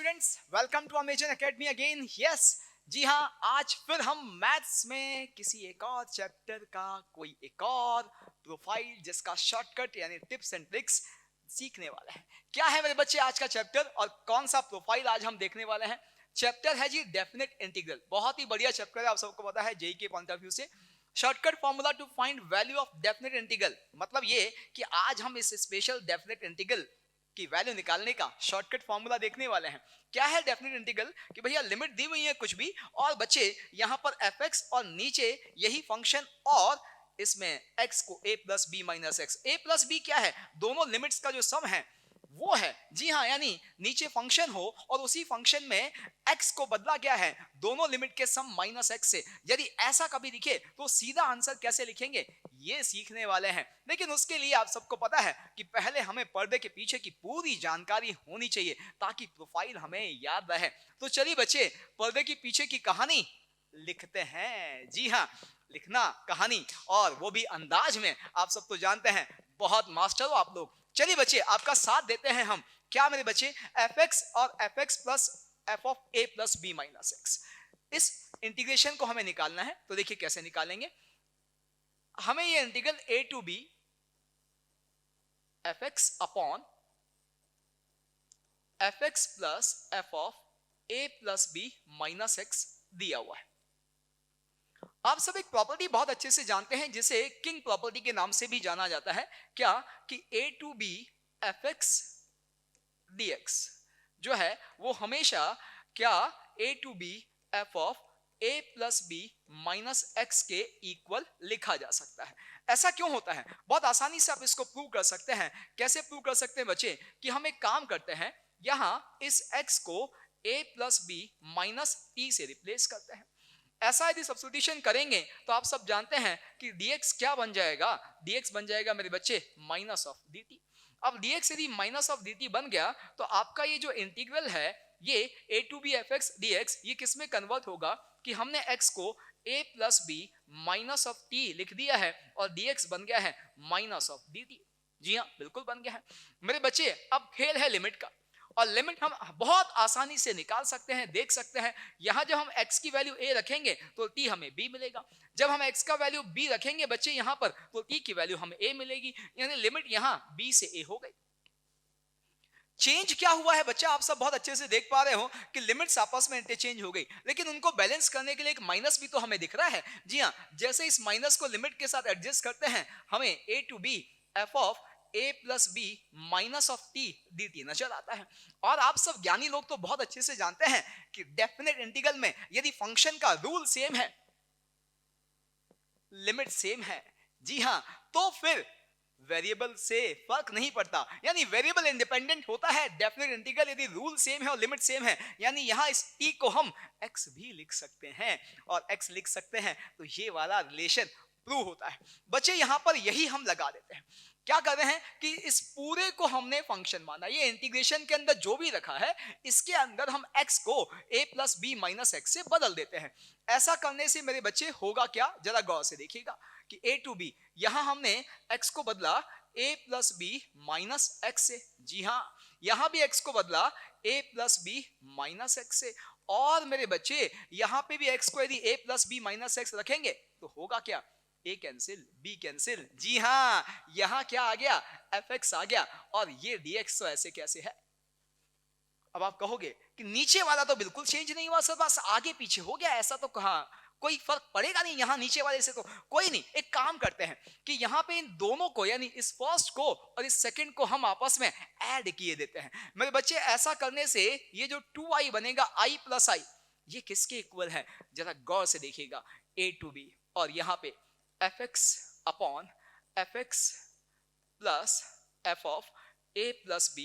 Students, welcome to Amazon academy again. Yes, जी हाँ, आज फिर हम मैथ्स में किसी एक और चैप्टर का कोई एक और प्रोफाइल जिसका शॉर्टकट यानी टिप्स एंड ट्रिक्स सीखने वाले हैं। क्या है मेरे बच्चे आज का चैप्टर और कौन सा प्रोफाइल आज हम देखने वाले हैं? चैप्टर है जी डेफिनेट इंटीग्रल। बहुत ही बढ़िया चैप्टर है, आप सबको पता है जेई के पॉइंट ऑफ व्यू से। Shortcut formula to find value of definite integral, मतलब ये कि आज हम इस स्पेशल डेफिनेट इंटीग्रल की वैल्यू निकालने का शॉर्टकट फॉर्मूला देखने वाले हैं। क्या है डेफिनेट इंटीग्रल? कि भैया लिमिट दी हुई है कुछ भी और बच्चे यहां पर fx और नीचे यही फंक्शन और इसमें x को a plus B minus x. A plus b क्या है? दोनों लिमिट्स का जो सम है वो है। जी हाँ, यानी नीचे फंक्शन हो और उसी फंक्शन में x को बदला गया है दोनों लिमिट के सम माइनस एक्स से। यदि ऐसा कभी दिखे तो सीधा आंसर कैसे लिखेंगे ये सीखने वाले हैं। लेकिन उसके लिए आप सबको पता है कि पहले हमें पर्दे के पीछे की पूरी जानकारी होनी चाहिए ताकि प्रोफाइल हमें याद रहे। तो चलिए बच्चे, पर्दे के पीछे की कहानी लिखते हैं। जी हाँ, लिखना कहानी और वो भी अंदाज में। आप सब तो जानते हैं, बहुत मास्टर हो आप लोग। चलिए बच्चे, आपका साथ देते हैं हम। क्या मेरे बच्चे? fx और fx plus f of a plus B minus x, इस इंटीग्रेशन को हमें निकालना है। तो देखिए कैसे निकालेंगे। हमें ये integral a to b fx upon fx plus f of a plus b minus x दिया हुआ है। आप सब एक प्रॉपर्टी बहुत अच्छे से जानते हैं जिसे किंग प्रॉपर्टी के नाम से भी जाना जाता है। क्या? कि a to b fx dx जो है वो हमेशा क्या a to b f of a plus B minus X के इक्वल लिखा जा सकता है। ऐसा क्यों होता है? बहुत आसानी से आप इसको प्रूव कर सकते हैं। कैसे प्रूव कर सकते हैं बच्चे? कि हम एक काम करते हैं, यहां इस x को a plus B minus t से रिप्लेस करते हैं। ऐसा यदि सब्स्टिट्यूशन करेंगे तो आप सब जानते हैं कि dx क्या बन जाएगा? dx बन जाएगा मेरे बच्चे माइनस ऑफ dt। अब dx यदि माइनस ऑफ dt बन गया तो आपका ये जो इंटीग्रल है ये a to b f x d x ये किस में कन्वर्ट होगा कि हमने x को a plus B minus of t लिख दिया है और dx बन गया है माइनस ऑफ dt। जी हाँ, बिल्कुल बन गया है मेरे बच्चे। अब खेल है लिमिट का, और लिमिट हम बहुत आसानी से निकाल सकते हैं। देख सकते हैं यहां जब हम x की वैल्यू a रखेंगे तो t हमें b मिलेगा। जब हम x का वैल्यू b रखेंगे बच्चे यहां पर तो t की वैल्यू हमें a मिलेगी, यानी लिमिट यहां b से a हो गई। चेंज क्या हुआ है बच्चा? आप सब बहुत अच्छे से देख पा रहे हो कि लिमिट्स आपस में इंटरचेंज हो गई, लेकिन उनको बैलेंस करने के लिए एक माइनस भी तो हमें दिख रहा है। जी हाँ, जैसे इस माइनस को लिमिट के साथ एडजस्ट करते हैं हमें a to b f of a plus B minus of t d t नजर आता है। और आप सब ज्ञानी लोग तो बहुत अच्छे से जानते हैं कि डेफिनेट इंटीग्रल में यदि फंक्शन का रूल सेम है, लिमिट सेम है, जी हाँ, तो फिर वेरिएबल से फर्क नहीं पड़ता, यानी वेरिएबल इंडिपेंडेंट होता है डेफिनेट इंटीग्रल यदि रूल सेम है और लिमिट सेम है। यानी यहां इस t को हम x भी लिख सकते हैं और x लिख सकते हैं तो ये वाला रिलेशन प्रूव होता है। बच्चे यहां पर यही हम लगा देते हैं। क्या कर रहे हैं कि इस पूरे को हमने फंक्शन माना, ये इंटीग्रेशन के अंदर जो भी रखा है इसके अंदर हम x को a plus B minus x से बदल देते हैं। ऐसा करने से मेरे बच्चे होगा क्या, जरा गौर से देखिएगा कि a टू b यहां हमने x को बदला a plus B minus x से। जी हाँ, यहां भी x को बदला a plus B minus x से। और मेरे बच्चे यहां पे भी x को यदि a plus B minus X रखेंगे तो होगा क्या? a cancel, b cancel. जी हाँ, यहां क्या आ गया? fx आ गया और ये dx तो ऐसे कैसे है? अब आप कहोगे कि नीचे वाला तो बिल्कुल चेंज नहीं हुआ, सब बस आगे पीछे हो गया, ऐसा तो कहा कोई फर्क पड़ेगा नहीं यहां नीचे वाले से। तो कोई नहीं, एक काम करते हैं कि यहां पे इन दोनों को यानी इस फर्स्ट को और इस सेकंड को हम आपस में ऐड किए देते हैं। मेरे बच्चे ऐसा करने से ये जो 2i बनेगा i प्लस आई, ये किसके इक्वल है? जरा गौर से देखिएगा, a टू b और यहां पे fx upon fx plus f of a plus B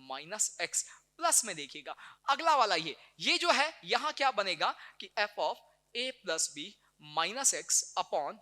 minus x. Plus में देखिएगा अगला वाला ये जो है यहां क्या बनेगा कि f of a plus B minus x upon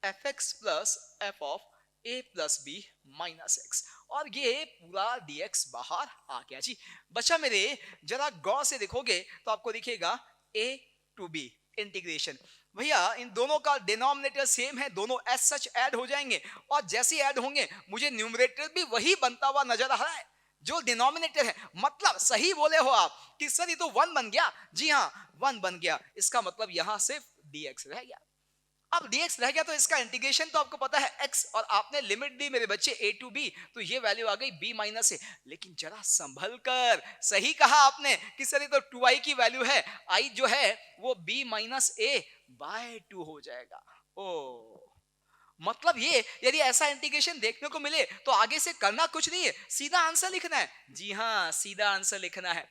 f x plus f of a plus B minus x, और ये पूरा dx बाहर आ गया। जी बच्चा मेरे, जरा गौर से देखोगे तो आपको दिखेगा a टू b इंटीग्रेशन। भैया इन दोनों का डिनोमिनेटर सेम है, दोनों एज सच ऐड हो जाएंगे और जैसे ऐड होंगे मुझे न्यूमरेटर भी वही बनता हुआ नजर आ रहा है। जो डिनोमिनेटर है, मतलब सही बोले हो आप कि सर ये तो 1 बन गया। जी हाँ, 1 बन गया, इसका मतलब यहां सिर्फ dx रह गया। अब dx रह गया तो इसका इंटीग्रेशन तो आपको पता है x, और आपने लिमिट दी मेरे बच्चे a टू b, तो ये वैल्यू आ गई b माइनस ए। लेकिन जरा संभल कर, सही कहा आपने कि सर ये तो 2i की वैल्यू है, i जो है वो b माइनस ए बाय 2 हो जाएगा। ओ मतलब ये, यदि ऐसा इंटीग्रेशन देखने को मिले तो आगे से करना कुछ नहीं है, सीधा आंसर लिखना है। जी हाँ, सीधा आंसर लिखना है,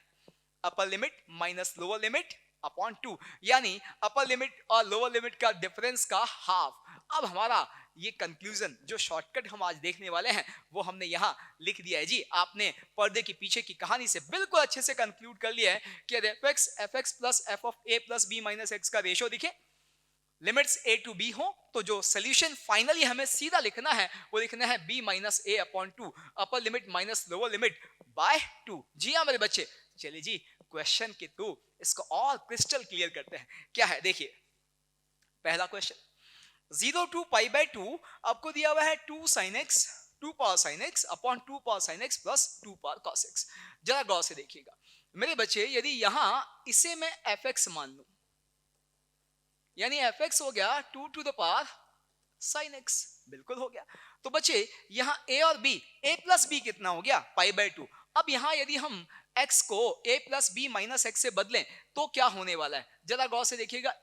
अपर limit minus lower limit upon 2, यानी अपर लिमिट और लोअर लिमिट का डिफरेंस का हाफ। अब हमारा ये कंक्लूजन, जो शॉर्टकट हम आज देखने वाले हैं, वो हमने यहाँ लिख दिया है। जी, आपने पर्दे के पीछे की कहानी से बिल्कुल अच्छे से कंक्लूड कर लिया है कि f x plus f of A plus B minus x का रेशो दिखे, लिमिट्स a टू b हो, तो जो सोल्यूशन फाइनली हमें सीधा लिखना है वो लिखना है b minus A upon 2, upper limit minus lower limit by 2। जी हाँ मेरे बच्चे, चलिए जी क्वेश्चन के थ्रू इसको और क्रिस्टल क्लियर करते हैं। क्या है देखिए, पहला क्वेश्चन, 0 टू पाई बाय 2 आपको दिया हुआ है 2 sin x 2 power sin x upon 2 power sin x plus 2 power cos x। जरा गौर से देखिएगा मेरे बच्चे, यदि यहां इसे मैं fx मान लूं, यानी fx हो गया 2 to the power sin x, बिल्कुल हो गया। तो बच्चे यहाँ a और b, a प्लस b कितना हो गया, पाई बाय 2। अब यहाँ यदि हम x को a plus B minus x से बदलें तो क्या होने वाला है, जरा गौर से देखिएगा।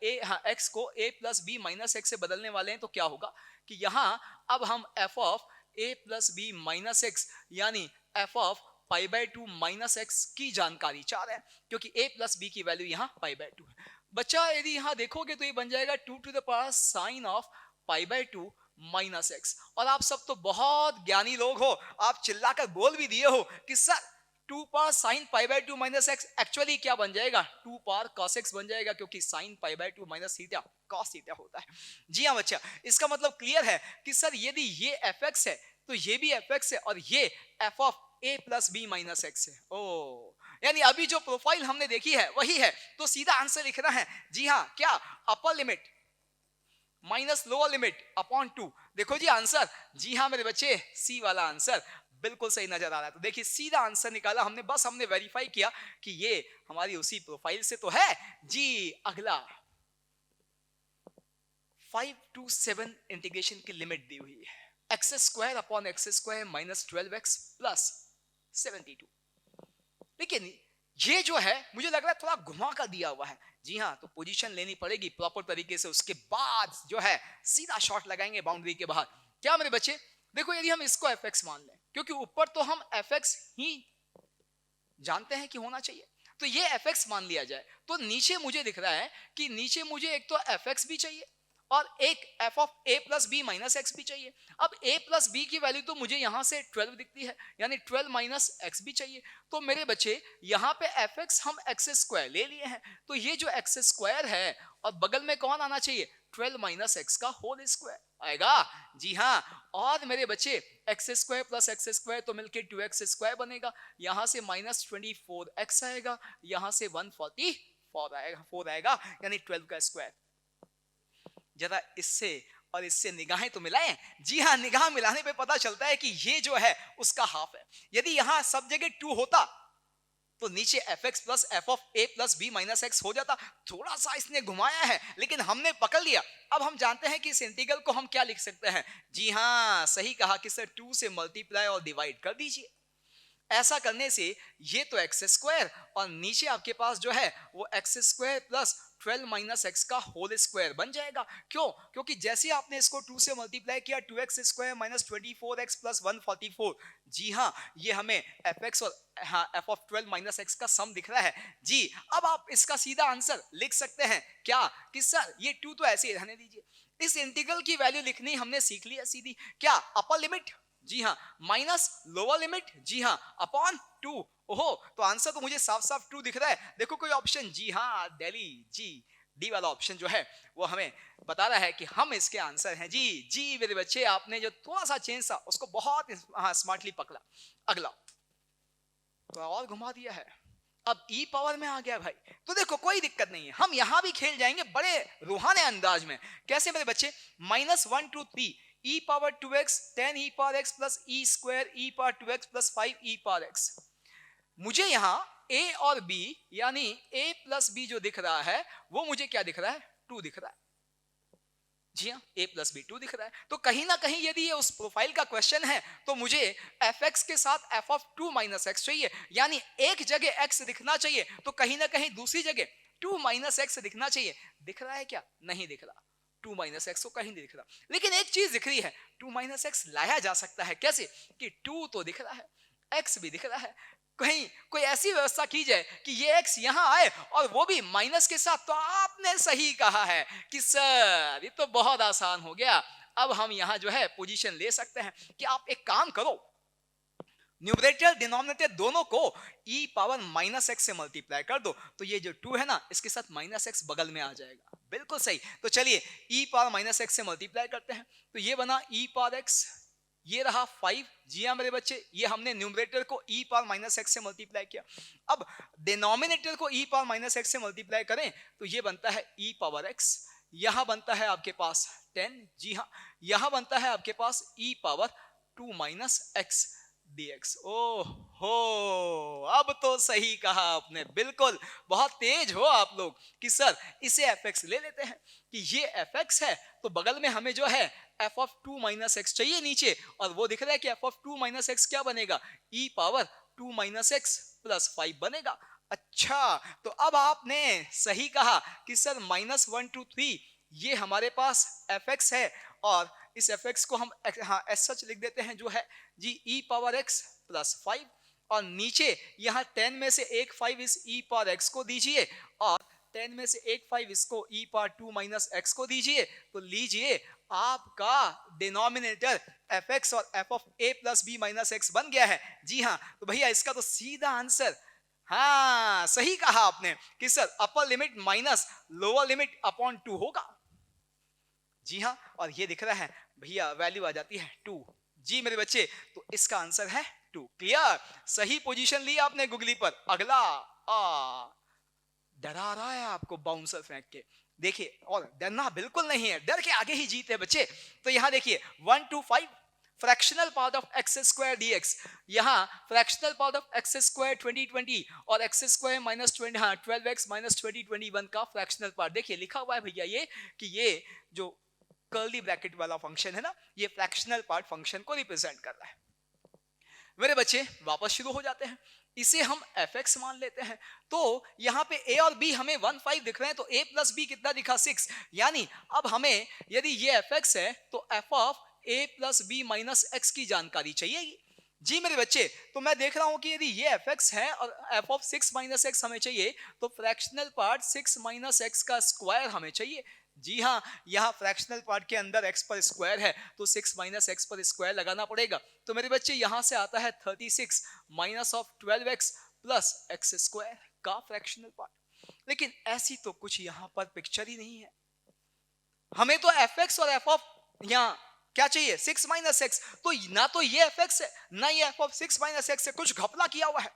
x को a plus B minus x से बदलने वाले हैं तो क्या होगा कि यहाँ अब हम f of a plus B minus x यानी f of pi by 2 minus x की जानकारी चाह रहे हैं, क्योंकि a प्लस बी की वैल्यू यहाँ पाई बाय 2 है। बच्चा यदि यहां देखोगे तो ये बन जाएगा 2 to the power sine of pi by 2 minus x. और आप सब तो बहुत ज्ञानी लोग हो, आप चिल्लाकर बोल भी दिए हो कि sir 2 power sine pi by 2 minus x actually क्या बन जाएगा, 2 पावर cos x बन जाएगा, क्योंकि sine pi by 2 minus theta cos theta होता है। जी हाँ बच्चा, इसका मतलब क्लियर है कि सर यदि ये fx है तो ये भी fx है और ये f of a plus B minus x है। ओ यानी अभी जो प्रोफाइल हमने देखी है वही है, तो सीधा आंसर लिखना है। जी हाँ, क्या, अपर limit minus lower limit upon 2। देखो जी आंसर, जी हाँ मेरे बच्चे, सी वाला आंसर बिल्कुल सही नजर आ रहा है। तो देखिए सीधा आंसर निकाला हमने, बस हमने वेरीफाई किया कि ये हमारी उसी प्रोफाइल से तो है। जी अगला 5 to 7 इंटीग्रेशन की लिमिट दी हुई है, x square upon x square minus 12x plus 72। लेकिन ये जो है मुझे लग रहा है थोड़ा घुमा कर दिया हुआ है। जी हाँ, तो पोजीशन लेनी पड़ेगी प्रॉपर तरीके से, उसके बाद जो है सीधा शॉट लगाएंगे बाउंड्री के बाहर। क्या मेरे बच्चे, देखो यदि हम इसको fx मान लें, क्योंकि ऊपर तो हम fx ही जानते हैं कि होना चाहिए, तो ये fx मान लिया जाए, तो नीचे मुझे दिख रहा है कि नीचे मुझे एक तो fx भी चाहिए और एक f of a plus B minus x भी चाहिए। अब a प्लस बी की वैल्यू तो मुझे यहां से 12 दिखती है, यानी 12 माइनस एक्स भी चाहिए। तो मेरे बच्चे यहाँ पे fx हम एक्स स्क्वायर ले लिए हैं, तो ये जो एक्स स्क्वायर है और बगल में कौन आना चाहिए, 12 माइनस एक्स का होल स्क्वायर आएगा। जी हाँ, और मेरे बच्चे x square plus x square तो मिलके 2x स्क्वायर बनेगा, यहाँ से माइनस 24x आएगा, यहाँ से 144 आएगा, 4 आएगा, यानी 12 का स्क्वायर। जरा इससे और इससे निगाहें तो मिलाएं। जी हाँ, निगाह मिलाने पे पता चलता है कि ये जो है उसका हाफ है। यदि यहां सब जगह 2 होता तो नीचे fx plus f of a plus b minus x हो जाता। थोड़ा सा इसने घुमाया है लेकिन हमने पकड़ लिया। अब हम जानते हैं कि इस इंटीग्रल को हम क्या लिख सकते हैं। जी हाँ, सही कहा कि सर 2 से मल्टीप्लाई और डिवाइड कर दीजिए। ऐसा करने से ये तो एक्स स्क्वायर और नीचे आपके पास जो है वो x square plus 12 minus x का होल स्क्वायर बन जाएगा। क्यों? क्योंकि जैसे आपने इसको 2 से मल्टीप्लाई किया 2x square minus 24x plus 144। जी हाँ, ये हमें fx और f ऑफ 12 माइनस एक्स का सम दिख रहा है। जी, अब आप इसका सीधा आंसर लिख सकते हैं क्या कि सर ये 2 तो ऐसे ही रहने दीजिए। इस इंटीग्रल की वैल्यू लिखनी हमने सीख लिया सीधी। क्या, अपर लिमिट, जी हाँ, माइनस लोअर लिमिट, जी हाँ, अपॉन 2। ओहो, तो आंसर तो मुझे साफ साफ 2 दिख रहा है। देखो कोई ऑप्शन, जी हाँ दिल्ली, जी डी वाला ऑप्शन जो है वो हमें बता रहा है कि हम इसके आंसर हैं। जी जी मेरे बच्चे, आपने जो थोड़ा सा चेंज था उसको बहुत स्मार्टली पकड़ा। अगला तो और घुमा दिया है, अब ई पावर में आ गया भाई। तो देखो कोई दिक्कत नहीं है, हम यहां भी खेल जाएंगे बड़े रूहाने अंदाज में। कैसे मेरे बच्चे, -1 to 3 e power 2x 10 e power x plus e square e power 2x plus 5 e power x। मुझे यहाँ a और b यानी a प्लस b जो दिख रहा है वो मुझे क्या दिख रहा है, 2 दिख रहा है। जी हाँ, a प्लस बी 2 दिख रहा है। तो कहीं ना कहीं यदि ये उस प्रोफाइल का क्वेश्चन है तो मुझे fx के साथ f ऑफ 2 माइनस एक्स चाहिए, यानी एक जगह x दिखना चाहिए तो कहीं ना कहीं दूसरी जगह 2 माइनस एक्स दिखना चाहिए। दिख रहा है क्या? नहीं दिख रहा। 2 माइनस एक्स को कहीं नहीं दिख रहा, लेकिन एक चीज दिख रही है, 2 माइनस एक्स लाया जा सकता है। कैसे? कि 2 तो दिख रहा है, x भी दिख रहा है, कहीं कोई ऐसी व्यवस्था की जाए कि ये x यहां आए और वो भी माइनस के साथ। तो आपने सही कहा है कि सर ये तो बहुत आसान हो गया। अब हम यहां जो है पोजीशन ले सकते हैं कि आप एक काम करो, न्यूमरेटर डिनोमिनेटर दोनों को e पावर माइनस एक्स से मल्टीप्लाई कर दो, तो ये जो 2 है ना इसके साथ माइनस एक्स बगल में आ जाएगा। बिल्कुल सही। तो चलिए e पावर माइनस एक्स से मल्टीप्लाई करते हैं, तो ये बना e पावर एक्स, ये रहा 5। जी हाँ मेरे बच्चे, ये हमने न्यूमरेटर को e पावर माइनस एक्स से मल्टीप्लाई किया। अब डिनोमिनेटर को e पावर माइनस एक्स से मल्टीप्लाई करें तो ये बनता है e पावर एक्स, यहां बनता है आपके पास 10। जी हाँ, यहां बनता है आपके पास e power 2 minus x dx। ओह हो, अब तो सही कहा आपने, बिल्कुल। बहुत तेज हो आप लोग कि सर इसे fx ले लेते हैं कि ये fx है, तो बगल में हमें जो है f ऑफ 2 माइनस एक्स चाहिए नीचे, और वो दिख रहा है कि f ऑफ 2 माइनस एक्स क्या बनेगा, e power 2 minus x plus 5 बनेगा। अच्छा, तो अब आपने सही कहा कि सर -1 2 3 ये हमारे पास fx है, और इस fx को हम हाँ एस सच लिख देते हैं जो है जी e पावर x प्लस 5, और नीचे यहाँ 10 में से एक 5 इस e पावर x को दीजिए, और 10 में से एक 5 इसको e पावर 2 माइनस x को दीजिए। तो लीजिए आपका डिनोमिनेटर fx और f of a plus b minus x बन गया है। जी हाँ, तो भैया इसका तो सीधा आंसर, हाँ सही कहा आपने कि सर अपर limit minus lower limit upon 2 होगा। जी हाँ, और ये दिख रहा है भैया वैल्यू आ जाती है 2। जी मेरे बच्चे, तो इसका आंसर है 2। क्लियर? सही पोजीशन ली आपने गूगली पर। अगला डरा रहा है आपको बाउंसर फेंक के, देखिए, और डरना बिल्कुल नहीं है, डर के आगे ही जीत है बच्चे। तो यहां देखिए 1 2 5 fractional part of x square dx, यहाँ fractional part of x square 2020 और एक्स स्क्वायर माइनस 20 हाँ 12x माइनस 2021 का फ्रैक्शनल पार्ट। देखिए लिखा हुआ है भैया ये कि ये जो कर्ली ब्रैकेट वाला फंक्शन है ना, ये फ्रैक्शनल पार्ट फंक्शन को रिप्रेजेंट कर रहा है। मेरे बच्चे वापस शुरू हो जाते हैं, इसे हम fx मान लेते हैं। तो यहाँ पे a और b हमें 1 5 दिख रहे हैं, तो a प्लस b कितना दिखा 6, यानी अब हमें यदि ये fx है तो f of a plus b minus x की जानकारी चाहिए। जी मेरे बच्चे, तो मैं देख रहा हूं कि यदि ये fx है और f ऑफ 6 माइनस एक्स हमें चाहिए, तो फ्रैक्शनल पार्ट 6 माइनस एक्स का स्क्वायर हमें चाहिए। जी हाँ, यहाँ फ्रैक्शनल पार्ट के अंदर x पर स्क्वायर है, तो 6 माइनस एक्स पर स्क्वायर लगाना पड़ेगा। तो मेरे बच्चे यहाँ से आता है 36 minus of 12x plus x square का फ्रैक्शनल पार्ट। लेकिन ऐसी तो कुछ यहाँ पर पिक्चर ही नहीं है, हमें तो fx और f ऑफ यहाँ क्या चाहिए 6 माइनस एक्स, तो ना तो ये fx है ना ये f ऑफ 6 माइनस एक्स है, कुछ घपला किया हुआ है।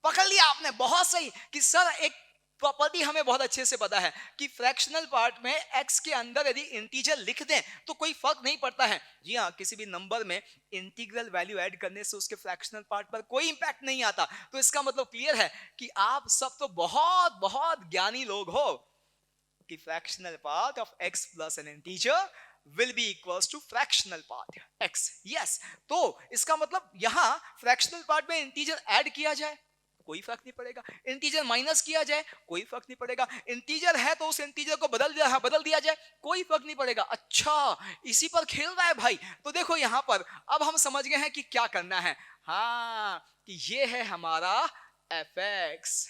पकड़ लिया आपने, बहुत सही कि सर एक प्रॉपर्टी हमें बहुत अच्छे से पता है कि फ्रैक्शनल पार्ट में x के अंदर यदि इंटीजर लिख दें तो कोई फर्क नहीं पड़ता है। जी हाँ, किसी भी नंबर में इंटीग्रल वैल्यू ऐड करने से उसके फ्रैक्शनल पार्ट पर कोई इंपैक्ट नहीं आता। तो इसका मतलब क्लियर है कि आप सब तो बहुत बहुत ज्ञानी लोग हो कि fractional part of x plus N integer will be equals to fractional part x। yes, तो इसका मतलब यहां फ्रैक्शनल पार्ट में इंटीजर ऐड किया जाए कोई फर्क नहीं पड़ेगा, इंटीजर माइनस किया जाए कोई फर्क नहीं पड़ेगा, इंटीजर है तो उस इंटीजर को बदल दिया जाए कोई फर्क नहीं पड़ेगा। अच्छा, इसी पर खेल रहा है भाई। तो देखो यहां पर अब हम समझ गए हैं कि क्या करना है। हाँ, कि ये है हमारा fx,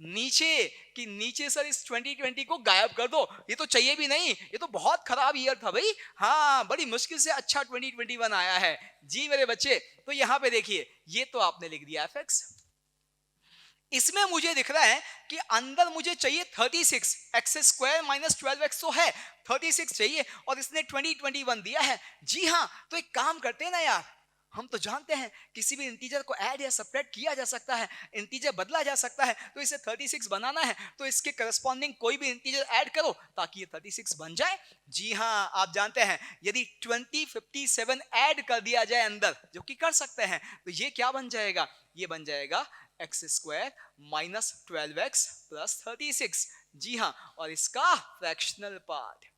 नीचे कि नीचे सर इस 2020 को गायब कर दो, ये तो चाहिए भी नहीं, ये तो बहुत खराब ईयर था भाई। हाँ, बड़ी मुश्किल से अच्छा 2021 आया है। जी मेरे बच्चे, तो यहां पे देखिए ये तो आपने लिख दिया fx, इसमें मुझे दिख रहा है कि अंदर मुझे चाहिए 36, एक्स स्क्वायर माइनस 12x तो है, 36 चाहिए और इसने 2021 दिया है। जी हाँ, तो एक काम करते हैं ना यार, हम तो जानते हैं किसी भी इंटीजर को ऐड या सब्ट्रैक्ट किया जा सकता है, इंटीजर बदला जा सकता है। तो इसे 36 बनाना है तो इसके करस्पॉन्डिंग कोई भी इंटीजर ऐड करो ताकि ये 36 बन जाए। जी हाँ, आप जानते हैं यदि 2057 ऐड कर दिया जाए अंदर, जो कि कर सकते हैं, तो ये क्या बन जाएगा? ये बन जाएगा X square minus 12x plus 36। जी हाँ, और इसका फ्रैक्शनल पार्ट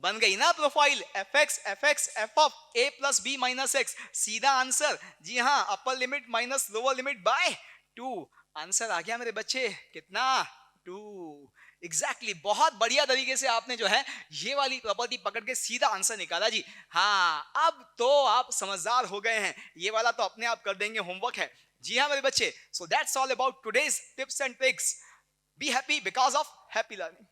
बन गई ना profile F X F of A plus B minus X. सीधा आंसर, जी हाँ, upper limit minus lower limit by 2। Answer आ गया मेरे बच्चे, कितना? 2। एग्जैक्टली, बहुत बढ़िया तरीके से आपने जो है ये वाली प्रॉपर्टी पकड़ के सीधा आंसर निकाला जी। हाँ, अब तो आप समझदार हो गए हैं, ये वाला तो अपने आप कर देंगे, होमवर्क है। जी हाँ मेरे बच्चे, so that's all about today's tips and tricks. Be happy because of happy learning.